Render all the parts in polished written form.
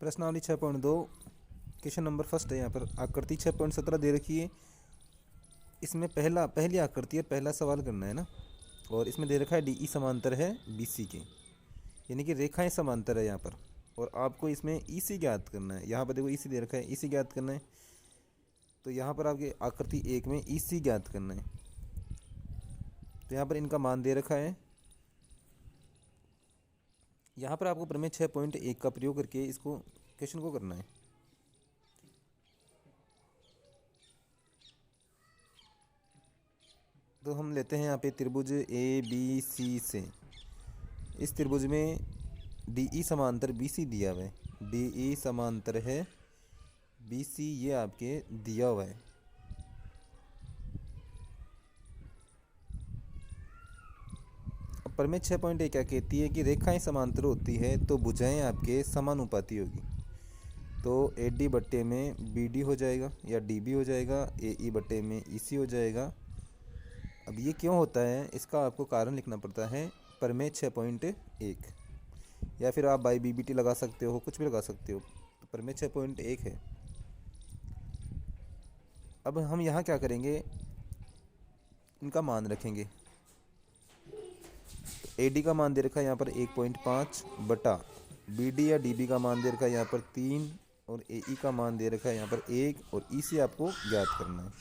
प्रश्नावली 6.2 question number first है। यहाँ पर आकृति 6.17 दे रखी है। इसमें पहली आकृति है, पहला सवाल करना है ना। और इसमें दे रखा है डी ई समांतर है बी सी के, यानी कि रेखाएं समांतर है यहाँ पर। और आपको इसमें ई सी ज्ञात करना है। यहाँ पर देखो ई सी दे रखा है, ई सी ज्ञात करना है। तो यहाँ पर आपके आकृति 1 में ई सी ज्ञात करना है। तो यहाँ पर इनका मान दे रखा है। यहाँ पर आपको प्रमेय 6.1 का प्रयोग करके इसको क्वेश्चन को करना है। तो हम लेते हैं यहाँ पे त्रिभुज ए बी सी से। इस त्रिभुज में डी ई समांतर बी सी दिया हुआ है। डी ई समांतर है बी सी, ये आपके दिया हुआ है। अब प्रमेय 6.1 क्या कहती है कि रेखाएं समांतर होती है तो भुजाएं आपके समानुपाती होगी। तो ए डी बट्टे में बी डी हो जाएगा या डी बी हो जाएगा, ए ई बट्टे में ई सी हो जाएगा। अब ये क्यों होता है, इसका आपको कारण लिखना पड़ता है प्रमेय 6.1, या फिर आप बाई बी बी टी लगा सकते हो, कुछ भी लगा सकते हो। तो प्रमेय 6.1 है। अब हम यहाँ क्या करेंगे, इनका मान रखेंगे। ए डी का मान दे रखा है यहाँ पर 1.5 बटा बी डी या डी बी का मान दे रखा है यहाँ पर 3 और ए ई का मान दे रखा है यहाँ पर 1 और ई सी आपको ज्ञात करना है।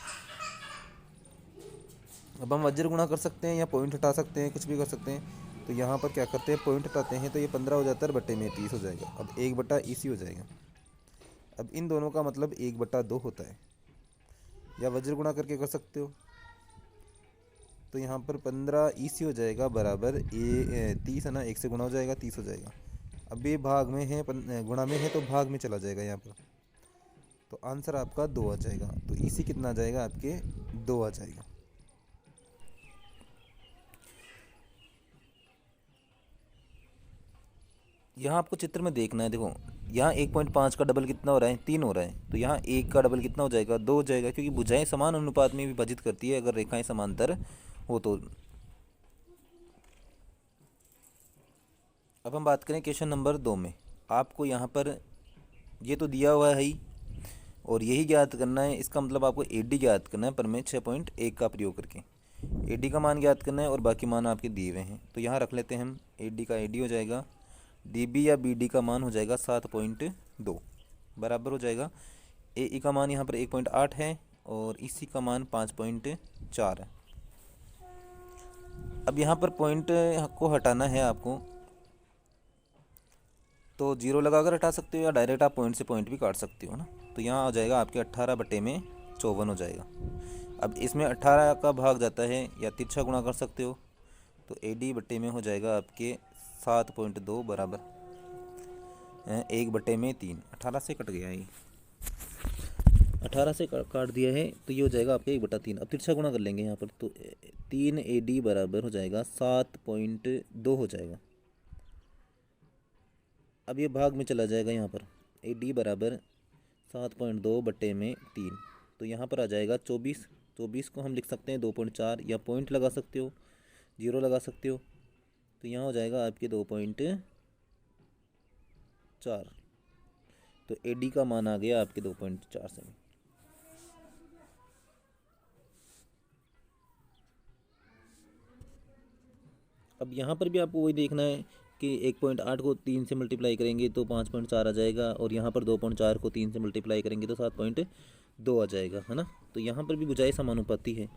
अब हम वज्र गुणा कर सकते हैं या पॉइंट हटा सकते हैं, कुछ भी कर सकते हैं। तो यहाँ पर क्या करते हैं, पॉइंट हटाते हैं तो ये 15 हो जाता है, बट्टे में 30 हो जाएगा। अब 1 बटा ई सी हो जाएगा। अब इन दोनों का मतलब 1 बटा 2 होता है। या वज्र गुणा करके कर सकते हो। तो यहाँ पर 15 ई सी हो जाएगा बराबर 30 है ना, 1 से गुणा हो जाएगा, 30 हो जाएगा। अब ये भाग में है, गुणा में है तो भाग में चला जाएगा यहाँ पर। तो आंसर आपका 2 आ जाएगा। तो ई सी कितना आ जाएगा, आपके 2 आ जाएगा। यहाँ आपको चित्र में देखना है। देखो यहाँ 1.5 का डबल कितना हो रहा है, 3 हो रहा है। तो यहाँ 1 का डबल कितना हो जाएगा, 2 हो जाएगा, क्योंकि भुजाएं समान अनुपात में विभाजित करती है अगर रेखाएं समांतर हो तो। अब हम बात करें क्वेश्चन नंबर 2 में। आपको यहाँ पर ये तो दिया हुआ है ही, और यही ज्ञात करना है। इसका मतलब आपको ए डी ज्ञात करना है प्रमेय 6.1 का प्रयोग करके। ए डी का मान ज्ञात करना है और बाकी मान आपके दिए हुए हैं। तो यहाँ रख लेते हैं हम, ए डी का ए डी हो जाएगा, डी बी या बी डी का मान हो जाएगा 7.2 बराबर हो जाएगा। ए ई का मान यहाँ पर 1.8 है और ई सी का मान 5.4 है। अब यहाँ पर पॉइंट को हटाना है आपको, तो 0 लगाकर हटा सकते हो या डायरेक्ट आप पॉइंट से पॉइंट भी काट सकते हो ना। तो यहाँ आ जाएगा आपके 18 बटे में 54 हो जाएगा। अब इसमें 18 का भाग जाता है या तिरछा गुणा कर सकते हो। तो ए डी बटे में हो जाएगा आपके 7.2 बराबर 1 बटे में 3। 18 से कट गया, ये 18 से काट दिया है तो ये हो जाएगा आपके 1 बटा 3। अब तिरछा गुणा कर लेंगे यहाँ पर, तो 3 ए डी बराबर हो जाएगा 7.2 हो जाएगा। अब ये भाग में चला जाएगा, यहाँ पर ए डी बराबर 7.2 बटे में 3। तो यहाँ पर आ जाएगा 24। 24 को हम लिख सकते हैं 2.4 या पॉइंट लगा सकते हो, 0 लगा सकते हो। तो यहाँ हो जाएगा आपके 2.4। तो ए डी का मान आ गया आपके 2.4 से। अब यहाँ पर भी आपको वही देखना है कि 1.8 को 3 से मल्टीप्लाई करेंगे तो 5.4 आ जाएगा, और यहाँ पर 2.4 को 3 से मल्टीप्लाई करेंगे तो 7.2 आ जाएगा, है ना। तो यहाँ पर भी भुजाएं समानुपाती है।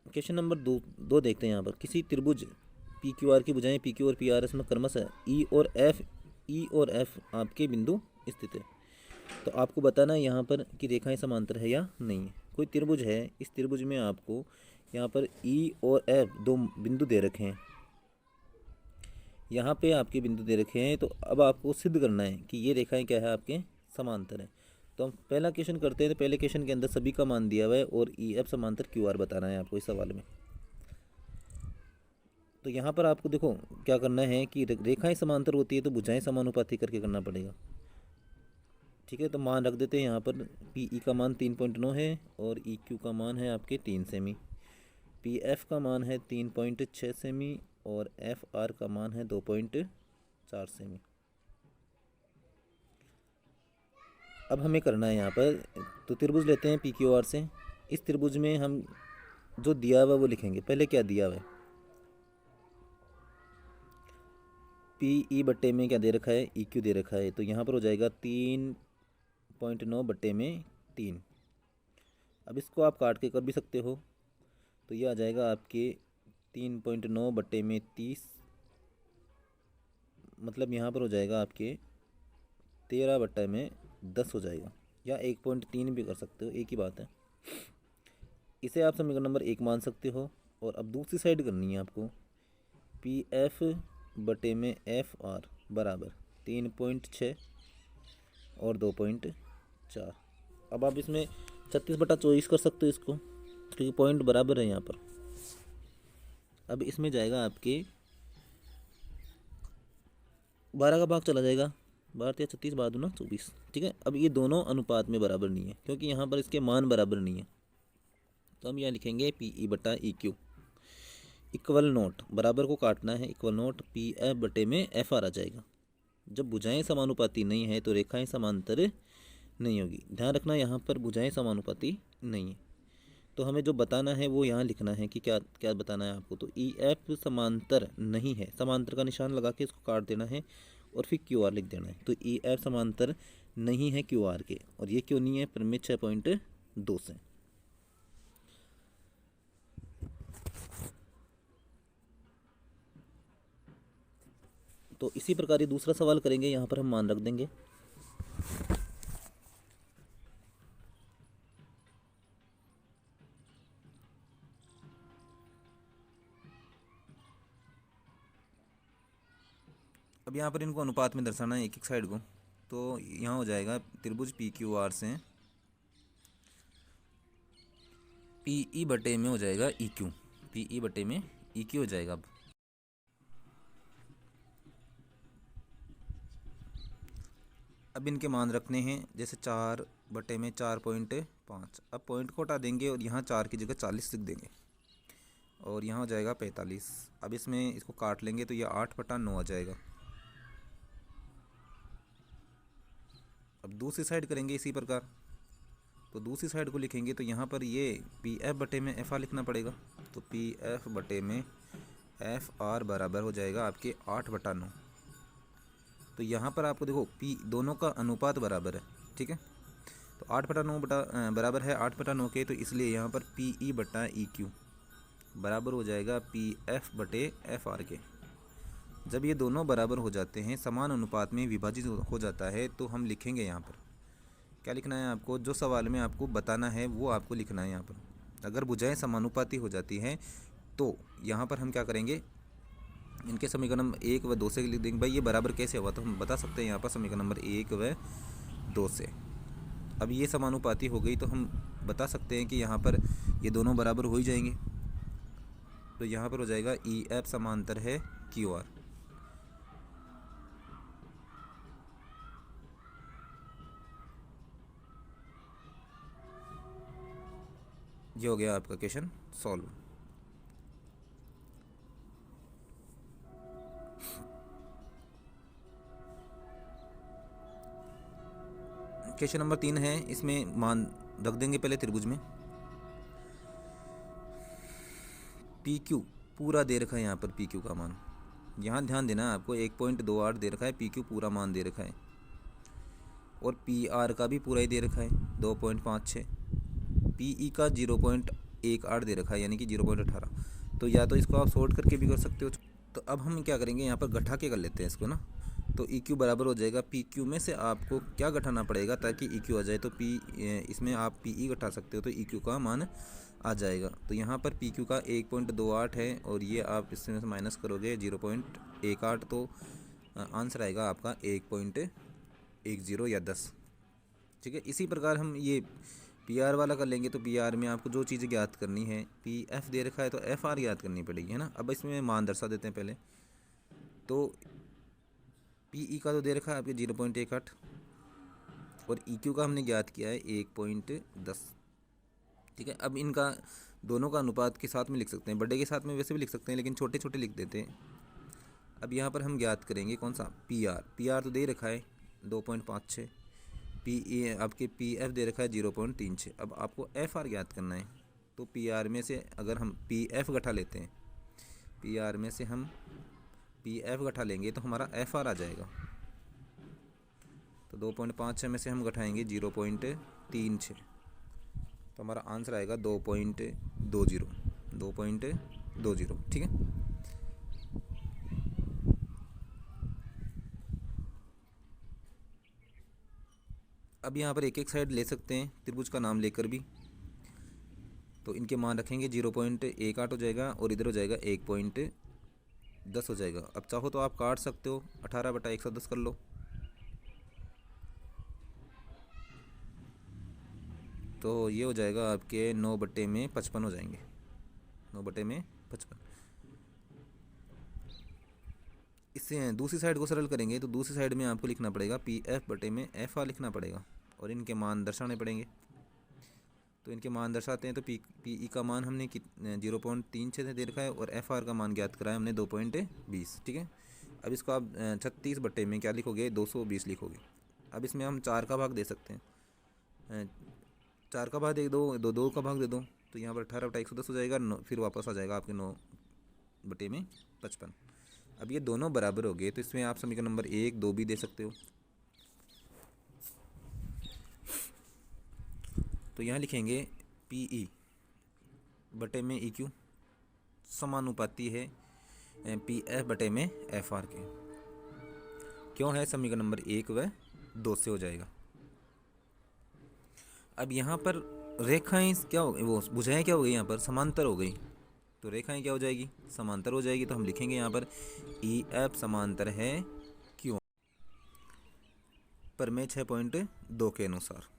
क्वेश्चन नंबर 2 देखते हैं। यहाँ पर किसी त्रिभुज पी क्यू आर की भुजाएं पी क्यू और पी आर एस में क्रमशः ई और एफ आपके बिंदु स्थित है। तो आपको बताना है यहाँ पर कि रेखाएं समांतर है या नहीं है। कोई त्रिभुज है, इस त्रिभुज में आपको यहाँ पर ई और एफ 2 बिंदु दे रखे हैं। यहाँ पे आपके बिंदु दे रखे हैं। तो अब आपको सिद्ध करना है कि ये रेखाएं क्या है, आपके समांतर है। तो हम पहला क्वेश्चन करते हैं। तो पहले क्वेश्चन के अंदर सभी का मान दिया हुआ है और ई एफ समांतर क्यू आर बताना है आपको इस सवाल में। तो यहाँ पर आपको देखो क्या करना है कि रेखाएं समांतर होती है तो भुजाएं समानुपाती करके करना पड़ेगा। ठीक है, तो मान रख देते हैं यहाँ पर। पी ई का मान 3.9 है और ई क्यू का मान है आपके 3 सेमी। पी एफ का मान है 3.6 सेमी और एफ आर का मान है 2.4 सेमी। अब हमें करना है यहाँ पर, तो त्रिभुज लेते हैं पी क्यू आर से। इस त्रिभुज में हम जो दिया हुआ वो लिखेंगे। पहले क्या दिया हुआ है, पी ई बट्टे में क्या दे रखा है, ई क्यू दे रखा है। तो यहाँ पर हो जाएगा 3.9 बट्टे में 3। अब इसको आप काट के कर भी सकते हो, तो ये आ जाएगा आपके 3.9 बट्टे में 30, मतलब यहाँ पर हो जाएगा आपके 13 बट्टे में 10 हो जाएगा, या 1.3 भी कर सकते हो, एक ही बात है। इसे आप समीकरण नंबर 1 मान सकते हो। और अब दूसरी साइड करनी है आपको, पी एफ बटे में एफ आर बराबर 3.6 और 2.4। अब आप इसमें 36/24 कर सकते हो इसको, क्योंकि पॉइंट बराबर है यहाँ पर। अब इसमें जाएगा आपके 12 का भाग चला जाएगा, 12 या 36, 12 दूना 24, ठीक है। अब ये दोनों अनुपात में बराबर नहीं है, क्योंकि यहाँ पर इसके मान बराबर नहीं है। तो हम यहाँ लिखेंगे पी ई बटा ई क्यू इक्वल नोट, बराबर को काटना है, इक्वल नोट पी एफ बटे में एफ आर आ जाएगा। जब भुजाएं समानुपाती नहीं है तो रेखाएं समांतर नहीं होगी। ध्यान रखना यहाँ पर भुजाएं समानुपाती नहीं है, तो हमें जो बताना है वो यहाँ लिखना है कि क्या क्या बताना है आपको। तो ई एफ समांतर नहीं है, समांतर का निशान लगा के इसको काट देना है और फिर क्यू आर लिख देना है। तो ई एफ समांतर नहीं है क्यू आर के, और ये क्यों नहीं है, परिमित 6.2 से। तो इसी प्रकार ये दूसरा सवाल करेंगे, यहाँ पर हम मान रख देंगे। अब यहाँ पर इनको अनुपात में दर्शाना है एक एक साइड को। तो यहाँ हो जाएगा त्रिभुज पी क्यू आर से पी ई बटे में हो जाएगा ई क्यू, पी ई बटे में ई क्यू हो जाएगा। अब इनके मान रखने हैं, जैसे 4 बटे में 4.5। अब पॉइंट को हटा देंगे और यहाँ 4 की जगह 40 लिख देंगे, और यहाँ हो जाएगा 45। अब इसमें इसको काट लेंगे तो ये 8/9 आ जाएगा। अब दूसरी साइड करेंगे इसी प्रकार, तो दूसरी साइड को लिखेंगे तो यहाँ पर ये पी एफ बटे में एफ आर लिखना पड़ेगा। तो पी एफ बटे में एफ आर बराबर हो जाएगा आपके 8/9। तो यहाँ पर आपको देखो पी दोनों का अनुपात बराबर है, ठीक है। तो 8/9 बराबर है 8/9 के, तो इसलिए यहाँ पर पी ई बटा ई क्यू बराबर हो जाएगा पी एफ बटे एफ आर के। जब ये दोनों बराबर हो जाते हैं, समान अनुपात में विभाजित हो जाता है, तो हम लिखेंगे यहाँ पर क्या लिखना है आपको, जो सवाल में आपको बताना है वो आपको लिखना है यहाँ पर। अगर भुजाएं समानुपाती हो जाती हैं तो यहाँ पर हम क्या करेंगे, इनके समीकरण नंबर 1 व 2 से लिख देंगे। भाई ये बराबर कैसे हुआ, तो हम बता सकते हैं यहाँ पर समीकरण नंबर 1 व 2 से। अब ये समानुपाती हो गई तो हम बता सकते हैं कि यहाँ पर ये दोनों बराबर हो ही जाएंगे। तो यहाँ पर हो जाएगा ई एफ समांतर है क्यू आर। ये हो गया आपका क्वेश्चन सॉल्व। क्वेश्चन नंबर 3 है, इसमें मान रख देंगे पहले त्रिभुज में। पी क्यू पूरा दे रखा है, यहाँ पर पी क्यू का मान, यहाँ ध्यान देना है आपको, 1.28 दे रखा है, पी क्यू पूरा मान दे रखा है, और पी आर का भी पूरा ही दे रखा है 2.56, पी ई का 0.18 दे रखा है, यानी कि 0.18। तो या तो इसको आप सॉर्ट करके भी कर सकते हो। तो अब हम क्या करेंगे, यहाँ पर घटा के कर लेते हैं इसको ना। तो ई क्यू बराबर हो जाएगा पी क्यू में से आपको क्या घटाना पड़ेगा ताकि ई क्यू आ जाए। तो पी इसमें आप पी ई घटा सकते हो, तो ई क्यू का मान आ जाएगा। तो यहाँ पर पी क्यू का 1.28 है, और ये आप इसमें से माइनस करोगे 0.18, तो आंसर आएगा आपका 1.10 या 10, ठीक है। इसी प्रकार हम ये पी आर वाला कर लेंगे। तो पी आर में आपको जो चीज़ ज्ञात करनी है, पी एफ दे रखा है तो एफ आर ज्ञात करनी पड़ेगी, है ना। अब इसमें मान दर्शा देते हैं पहले। तो पी ई का तो दे रखा है आपके 0.18, और ई क्यू का हमने ज्ञात किया है 1.10, ठीक है। अब इनका दोनों का अनुपात के साथ में लिख सकते हैं, बड़े के साथ में वैसे भी लिख सकते हैं, लेकिन छोटे छोटे लिख देते हैं। अब यहाँ पर हम ज्ञात करेंगे कौन सा, पी आर। पी आर तो दे रखा है 2.56, आपके पी एफ दे रखा है 0.36। अब आपको एफ आर ज्ञात करना है। तो पी आर में से अगर हम पी एफ घटा लेते हैं, पी आर में से हम पी एफ घटा लेंगे तो हमारा एफ आर आ जाएगा। तो 2.56 में से हम घटाएंगे 0.36, तो हमारा आंसर आएगा 2.20। ठीक है। अब यहाँ पर एक एक साइड ले सकते हैं त्रिभुज का नाम लेकर भी। तो इनके मान रखेंगे 0.18 हो जाएगा और इधर हो जाएगा 1.10 हो जाएगा। अब चाहो तो आप काट सकते हो, 18/110 कर लो। तो ये हो जाएगा आपके 9/55 हो जाएंगे, 9/55। इससे दूसरी साइड को सरल करेंगे तो दूसरी साइड में आपको लिखना पड़ेगा पी एफ बटे में एफ आर लिखना पड़ेगा और इनके मान दर्शाने पड़ेंगे। तो इनके मान दर्शाते हैं तो पी ई का मान हमने 0.36 दे रखा है और एफ आर का मान ज्ञात कराया हमने 2.20। ठीक है। अब इसको आप 36 बटे में क्या लिखोगे, 220 लिखोगे। अब इसमें हम 4 का भाग दे सकते हैं, 4 का भाग दे दो, 2 का भाग दे दो, तो यहाँ पर 18/110 हो जाएगा। फिर वापस आ जाएगा आपके 9/55। अब ये दोनों बराबर हो गए तो इसमें आप समीकरण नंबर 1, 2 भी दे सकते हो। तो यहाँ लिखेंगे पी ई बटे में ई क्यू समानुपाती है पी एफ बटे में एफ आर के। क्यों है, समीकरण नंबर 1 व 2 से हो जाएगा। अब यहाँ पर रेखाएं क्या हो गई, वो भुजाएं क्या हो गई, यहाँ पर समांतर हो गई। तो रेखाएं क्या हो जाएगी, समांतर हो जाएगी। तो हम लिखेंगे यहाँ पर ई एफ समांतर है क्यों, प्रमेय 6.2 के अनुसार।